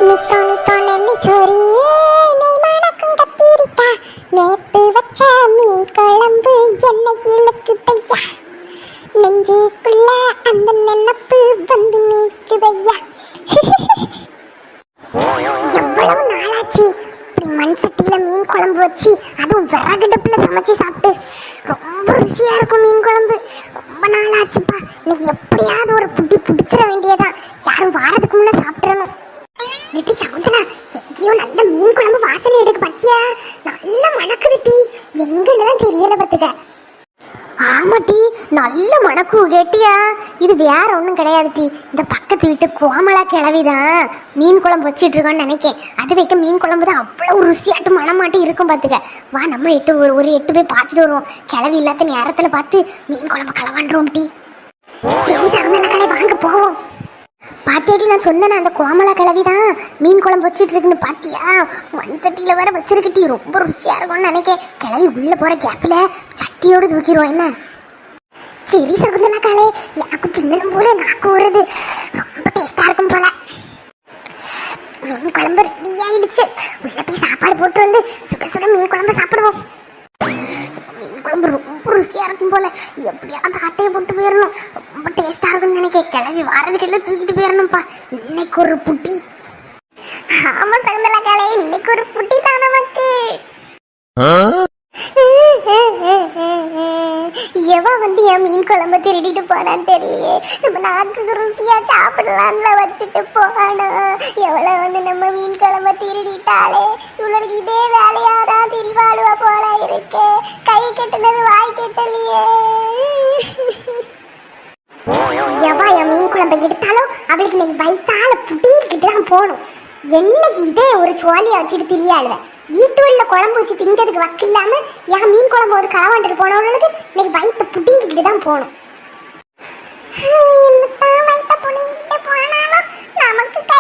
நிக்கோ நிக்கோ நெல்லிச்சோரி நெய் மணக்கும் கத்திரிக்கா நேத்து வச்ச மீன் குழம்பு என்ன இழுக்குதையா நெஞ்சுக்குள்ள அந்த நினப்பு வந்து நிற்குதையா. எவ்வளவு நாளாச்சு இப்படி மண் சட்டியில மீன் குழம்பு வச்சு அதுவும் விறகடுப்புல சமைச்சு சாப்பிட்டு. ரொம்ப ருசியா இருக்கும் மீன் குழம்பு. ரொம்ப நாளாச்சுப்பா. இன்னைக்கு எப்படியாவது ஒரு புட்டி பிடிச்சிட வேண்டியதான். யாரும் வாரதுக்கு முன்ன சாப்பிட்றணும். எட்டி சகுந்தலா, எங்கேயோ நல்ல மீன் குழம்பு வாசனை எடுக்கு பத்தியா? நல்ல மணக்குது டீ. எங்கன்னுதான் தெரியல பத்துக்க. ஆமா டீ, நல்ல மணக்கு கேட்டியா? இது வேற ஒன்றும் கிடையாது டீ, இந்த பக்கத்து வீட்டு கோமலா கிளவிதான் மீன் குழம்பு வச்சிட்டு இருக்கோன்னு நினைக்கேன். அது வைக்க மீன் குழம்பு தான் அவ்வளவு ருசியாட்டு மனமாட்டி இருக்கும் பார்த்துக்க. வா நம்ம ஒரு 8 போய் பார்த்துட்டு வருவோம். கிளவி இல்லாத நேரத்தில் பார்த்து மீன் குழம்பு களவாண்டுருவோம் டீ. சரி சகுந்தலா, வாங்க போவோம். பாத்தியாடி, நான் சொன்னேன் அந்த கோமலா கிளவிதான் மீன் குழம்பு வச்சிட்டு இருக்குன்னு. பாத்தியா, மண்சட்டியில வேற வச்சிருக்கு டீ. ரொம்ப ருசியா இருக்கும்னு நினைக்கேன். கிளவி உள்ள போற கேப்ல சட்டியோடு தூக்கிடுவோம் என்ன? சரி சகுந்தலா காலே, எனக்கு தின்னணும் போல நாக்கு வருது. ரொம்ப டேஸ்டா இருக்கும் போல. மீன் குழம்பு ரெடி ஆயிடுச்சு. உள்ள போய் சாப்பாடு போட்டு வந்து சுட சுட மீன் குழம்பு சாப்பிடுவோம். மீன் குழம்பு ரொம்ப ருசியா இருக்கும் போல. எப்படியாவது ஆட்டையை போட்டு போயிடணும். ரொம்ப டேஸ்டா இருக்கும்னு நினைக்க. கிளவி வாரதுக்கு தூக்கிட்டு போயிடணும்ப்பா. இன்னைக்கு ஒரு புட்டி. ஆமா சகுந்தலா காலே, இன்னைக்கு ஒரு புட்டி தான் நமக்கு. எவ வந்து என் மீன் குழம்பு திருடிட்டு போனான்னு தெரியலையே. நம்ம நாக்குக்கு ருசியா சாப்பிடலாம்ல வச்சுட்டு போனா. எவ்வளவு வந்து நம்ம மீன் குழம்பு திருடிட்டாலே. இவளுக்கு இதே வேலையாதான் திருவாளுவா போல இருக்கு. கை கெட்டுனது வாய் கெட்டலையே. எவா என் மீன் குழம்பை எடுத்தாலும் அவளுக்கு இன்னைக்கு வயிற்றால புட்டிங்கிட்டு தான் போகணும். என்னைக்கு இதே ஒரு சோழியை வச்சுட்டு திரியாளுவேன். வீட்டு உள்ள குழம்பு வச்சு திங்கிறதுக்கு வக்கு இல்லாம என் மீன் குழம்பு ஒரு களவாண்டுட்டு போனவங்களுக்கு இன்னைக்கு வயிற்று புட்டிங்கிட்டு தான் போகணும். வயிற்ற புடுங்கிட்டு போனாலும் நமக்கு கை